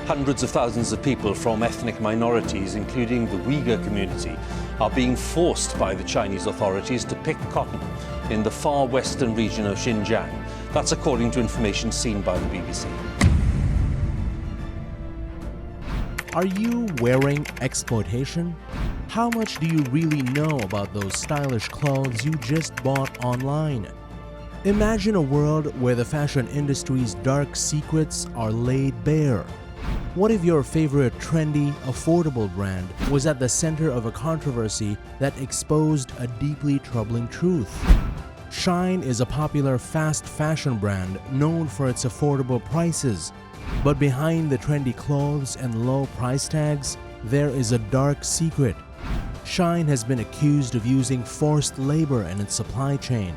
Hundreds of thousands of people from ethnic minorities, including the Uyghur community, are being forced by the Chinese authorities to pick cotton in the far western region of Xinjiang. That's according to information seen by the BBC. Are you wearing exploitation? How much do you really know about those stylish clothes you just bought online? Imagine a world where the fashion industry's dark secrets are laid bare. What if your favorite trendy, affordable brand was at the center of a controversy that exposed a deeply troubling truth? SHEIN is a popular fast fashion brand known for its affordable prices. But behind the trendy clothes and low price tags, there is a dark secret. SHEIN has been accused of using forced labor in its supply chain.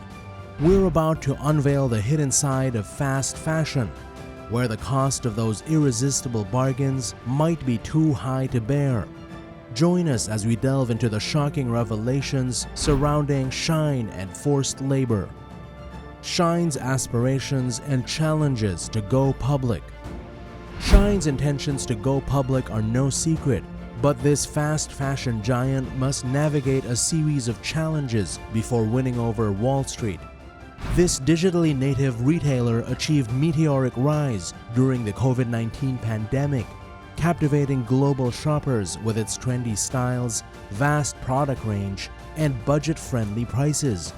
We're about to unveil the hidden side of fast fashion, where the cost of those irresistible bargains might be too high to bear. Join us as we delve into the shocking revelations surrounding SHEIN and forced labor. SHEIN's aspirations and challenges to go public. SHEIN's intentions to go public are no secret, but this fast fashion giant must navigate a series of challenges before winning over Wall Street. This digitally native retailer achieved meteoric rise during the COVID-19 pandemic, captivating global shoppers with its trendy styles, vast product range, and budget-friendly prices.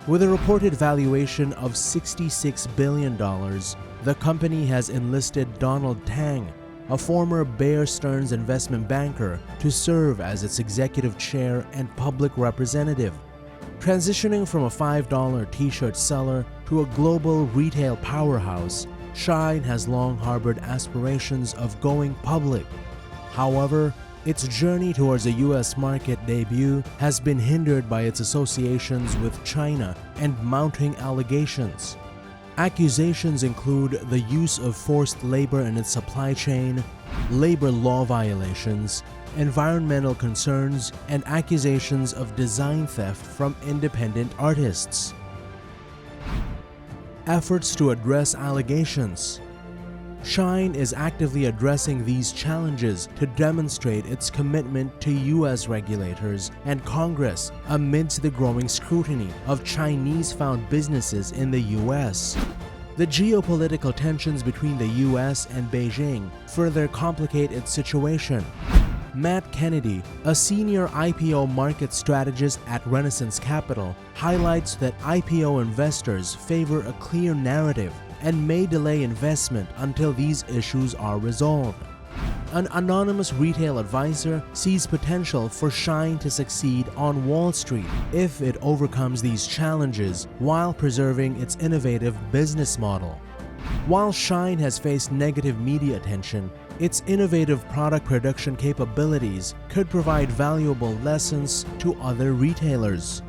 With a reported valuation of $66 billion, the company has enlisted Donald Tang, a former Bear Stearns investment banker, to serve as its executive chair and public representative. Transitioning from a $5 t-shirt seller to a global retail powerhouse, SHEIN has long harbored aspirations of going public. However, its journey towards a U.S. market debut has been hindered by its associations with China and mounting allegations. Accusations include the use of forced labor in its supply chain, labor law violations, environmental concerns, and accusations of design theft from independent artists. Efforts to address allegations. SHEIN is actively addressing these challenges to demonstrate its commitment to U.S. regulators and Congress amidst the growing scrutiny of Chinese-found businesses in the U.S. The geopolitical tensions between the U.S. and Beijing further complicate its situation. Matt Kennedy, a senior IPO market strategist at Renaissance Capital, highlights that IPO investors favor a clear narrative and may delay investment until these issues are resolved. An anonymous retail advisor sees potential for SHEIN to succeed on Wall Street if it overcomes these challenges while preserving its innovative business model. While SHEIN has faced negative media attention, its innovative product production capabilities could provide valuable lessons to other retailers.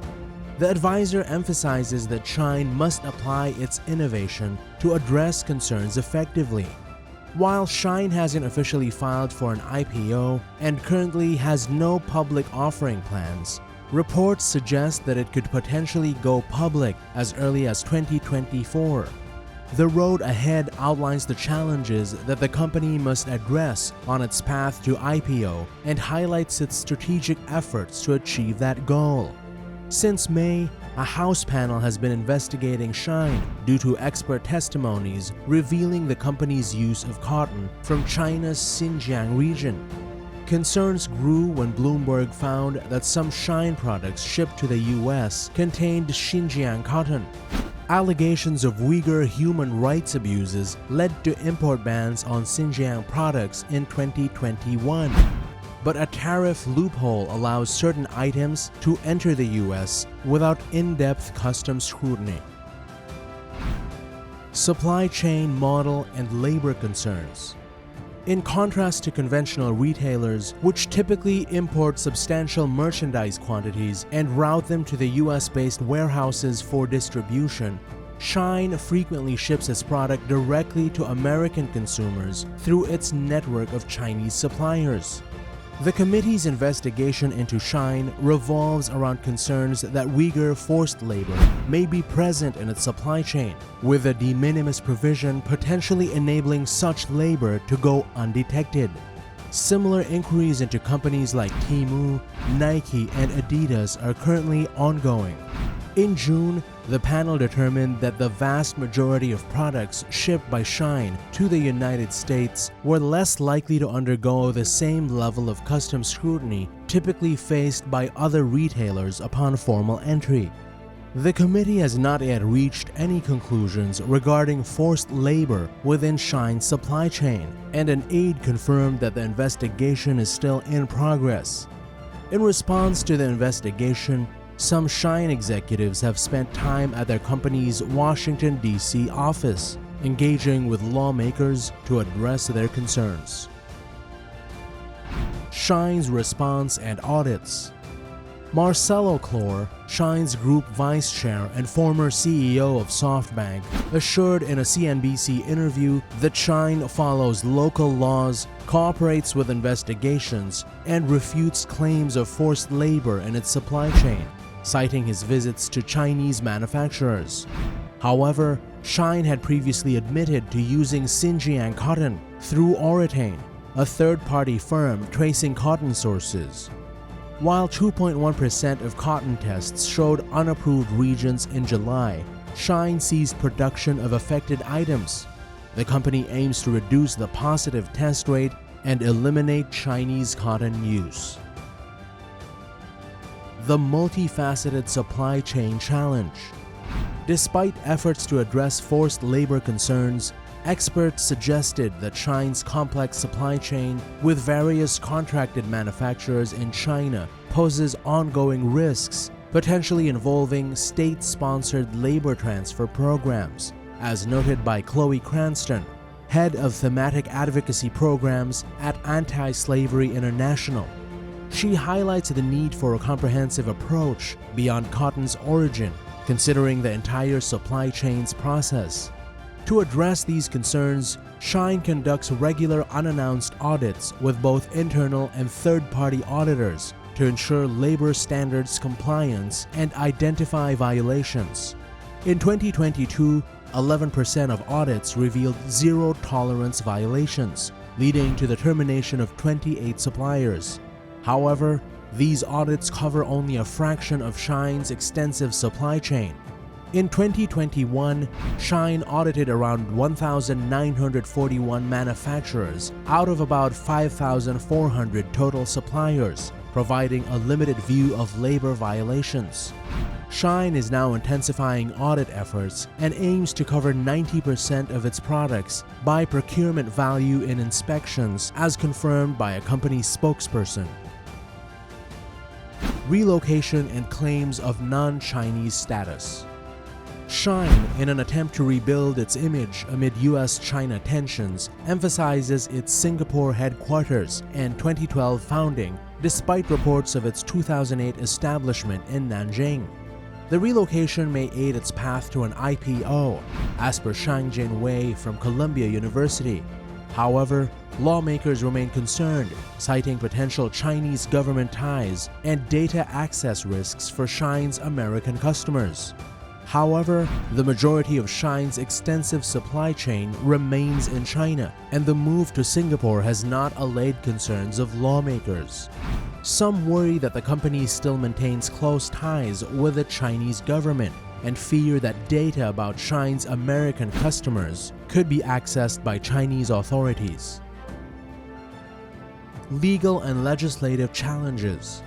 The advisor emphasizes that SHEIN must apply its innovation to address concerns effectively. While SHEIN hasn't officially filed for an IPO and currently has no public offering plans, reports suggest that it could potentially go public as early as 2024. The road ahead outlines the challenges that the company must address on its path to IPO and highlights its strategic efforts to achieve that goal. Since May, a House panel has been investigating SHEIN due to expert testimonies revealing the company's use of cotton from China's Xinjiang region. Concerns grew when Bloomberg found that some SHEIN products shipped to the US contained Xinjiang cotton. Allegations of Uyghur human rights abuses led to import bans on Xinjiang products in 2021. But a tariff loophole allows certain items to enter the US without in-depth customs scrutiny. Supply chain model and labor concerns. In contrast to conventional retailers, which typically import substantial merchandise quantities and route them to the US-based warehouses for distribution, SHEIN frequently ships its product directly to American consumers through its network of Chinese suppliers. The committee's investigation into SHEIN revolves around concerns that Uyghur forced labor may be present in its supply chain, with a de minimis provision potentially enabling such labor to go undetected. Similar inquiries into companies like Temu, Nike, and Adidas are currently ongoing. In June, the panel determined that the vast majority of products shipped by SHEIN to the United States were less likely to undergo the same level of customs scrutiny typically faced by other retailers upon formal entry. The committee has not yet reached any conclusions regarding forced labor within SHEIN's supply chain, and an aide confirmed that the investigation is still in progress. In response to the investigation, some SHEIN executives have spent time at their company's Washington, D.C. office, engaging with lawmakers to address their concerns. SHEIN's response and audits. Marcelo Clore, SHEIN's group vice chair and former CEO of SoftBank, assured in a CNBC interview that SHEIN follows local laws, cooperates with investigations, and refutes claims of forced labor in its supply chain, citing his visits to Chinese manufacturers. However, SHEIN had previously admitted to using Xinjiang cotton through Oratane, a third-party firm tracing cotton sources. While 2.1% of cotton tests showed unapproved regions in July, SHEIN ceased production of affected items. The company aims to reduce the positive test rate and eliminate Chinese cotton use. The multifaceted supply chain challenge. Despite efforts to address forced labor concerns, experts suggested that SHEIN's complex supply chain with various contracted manufacturers in China poses ongoing risks, potentially involving state-sponsored labor transfer programs, as noted by Chloe Cranston, head of thematic advocacy programs at Anti-Slavery International. She highlights the need for a comprehensive approach beyond cotton's origin, considering the entire supply chain's process. To address these concerns, SHEIN conducts regular unannounced audits with both internal and third-party auditors to ensure labor standards compliance and identify violations. In 2022, 11% of audits revealed zero-tolerance violations, leading to the termination of 28 suppliers. However, these audits cover only a fraction of SHEIN's extensive supply chain. In 2021, SHEIN audited around 1,941 manufacturers out of about 5,400 total suppliers, providing a limited view of labor violations. SHEIN is now intensifying audit efforts and aims to cover 90% of its products by procurement value in inspections, as confirmed by a company spokesperson. Relocation and claims of non-Chinese status. SHEIN, in an attempt to rebuild its image amid US-China tensions, emphasizes its Singapore headquarters and 2012 founding, despite reports of its 2008 establishment in Nanjing. The relocation may aid its path to an IPO, as per Xiangjin Wei from Columbia University. However, lawmakers remain concerned, citing potential Chinese government ties and data access risks for SHEIN's American customers. However, the majority of SHEIN's extensive supply chain remains in China, and the move to Singapore has not allayed concerns of lawmakers. Some worry that the company still maintains close ties with the Chinese government and fear that data about SHEIN's American customers could be accessed by Chinese authorities. Legal and legislative challenges.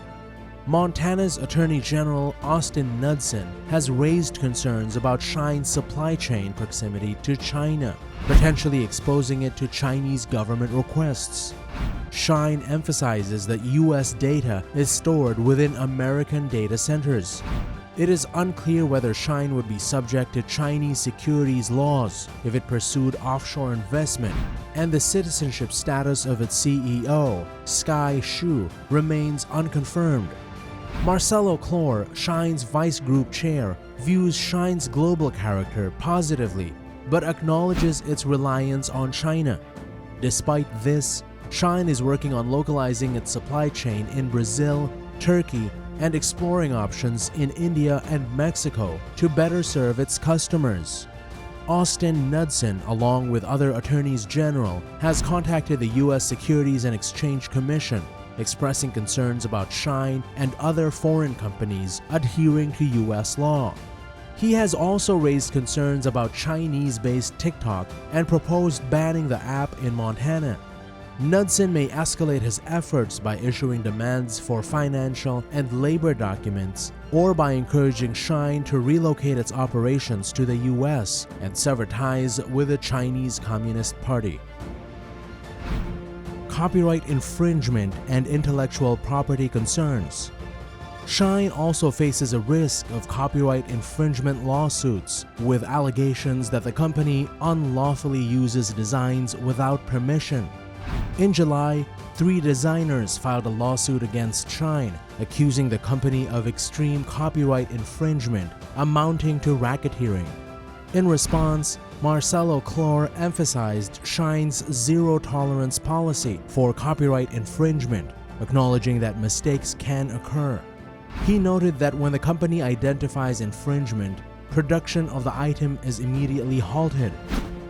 Montana's Attorney General Austin Knudsen has raised concerns about SHEIN's supply chain proximity to China, potentially exposing it to Chinese government requests. SHEIN emphasizes that US data is stored within American data centers. It is unclear whether SHEIN would be subject to Chinese securities laws if it pursued offshore investment, and the citizenship status of its CEO, Sky Shu, remains unconfirmed. Marcelo Clore, SHEIN's vice group chair, views SHEIN's global character positively, but acknowledges its reliance on China. Despite this, SHEIN is working on localizing its supply chain in Brazil, Turkey, and exploring options in India and Mexico to better serve its customers. Austin Knudsen, along with other attorneys general, has contacted the U.S. Securities and Exchange Commission, expressing concerns about SHEIN and other foreign companies adhering to U.S. law. He has also raised concerns about Chinese-based TikTok and proposed banning the app in Montana. Knudsen may escalate his efforts by issuing demands for financial and labor documents, or by encouraging SHEIN to relocate its operations to the US and sever ties with the Chinese Communist Party. Copyright infringement and intellectual property concerns. SHEIN also faces a risk of copyright infringement lawsuits, with allegations that the company unlawfully uses designs without permission. In July, 3 designers filed a lawsuit against SHEIN, accusing the company of extreme copyright infringement amounting to racketeering. In response, Marcelo Clore emphasized SHEIN's zero-tolerance policy for copyright infringement, acknowledging that mistakes can occur. He noted that when the company identifies infringement, production of the item is immediately halted.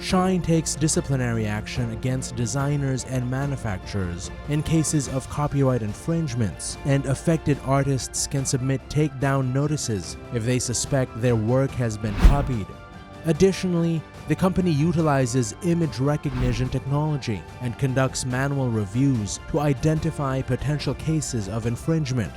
SHEIN takes disciplinary action against designers and manufacturers in cases of copyright infringements, and affected artists can submit takedown notices if they suspect their work has been copied. Additionally, the company utilizes image recognition technology and conducts manual reviews to identify potential cases of infringement.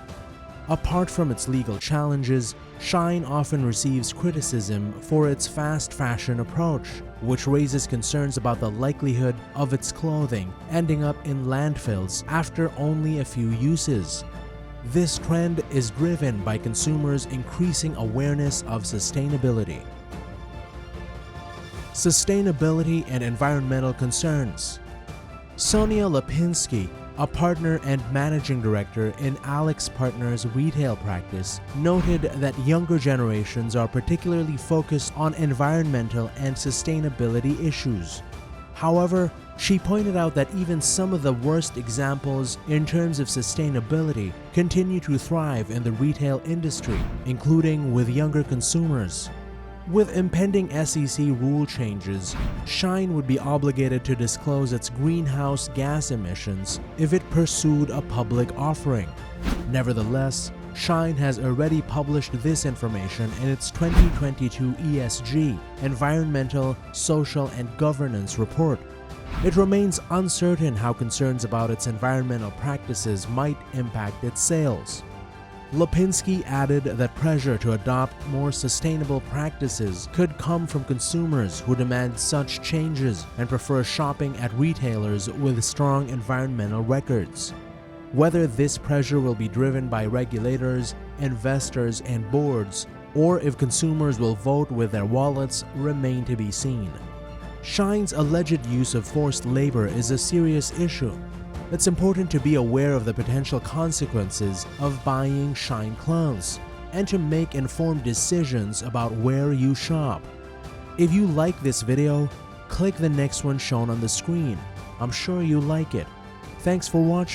Apart from its legal challenges, SHEIN often receives criticism for its fast fashion approach, which raises concerns about the likelihood of its clothing ending up in landfills after only a few uses. This trend is driven by consumers' increasing awareness of sustainability. Sustainability and environmental concerns. Sonia Lipinski, a partner and managing director in Alex Partners retail practice, noted that younger generations are particularly focused on environmental and sustainability issues. However, she pointed out that even some of the worst examples in terms of sustainability continue to thrive in the retail industry, including with younger consumers. With impending SEC rule changes, SHEIN would be obligated to disclose its greenhouse gas emissions if it pursued a public offering. Nevertheless, SHEIN has already published this information in its 2022 ESG, Environmental, Social and Governance report. It remains uncertain how concerns about its environmental practices might impact its sales. Lipinski added that pressure to adopt more sustainable practices could come from consumers who demand such changes and prefer shopping at retailers with strong environmental records. Whether this pressure will be driven by regulators, investors, and boards, or if consumers will vote with their wallets, remain to be seen. SHEIN's alleged use of forced labor is a serious issue. It's important to be aware of the potential consequences of buying SHEIN clothes and to make informed decisions about where you shop. If you like this video, click the next one shown on the screen. I'm sure you like it. Thanks for watching.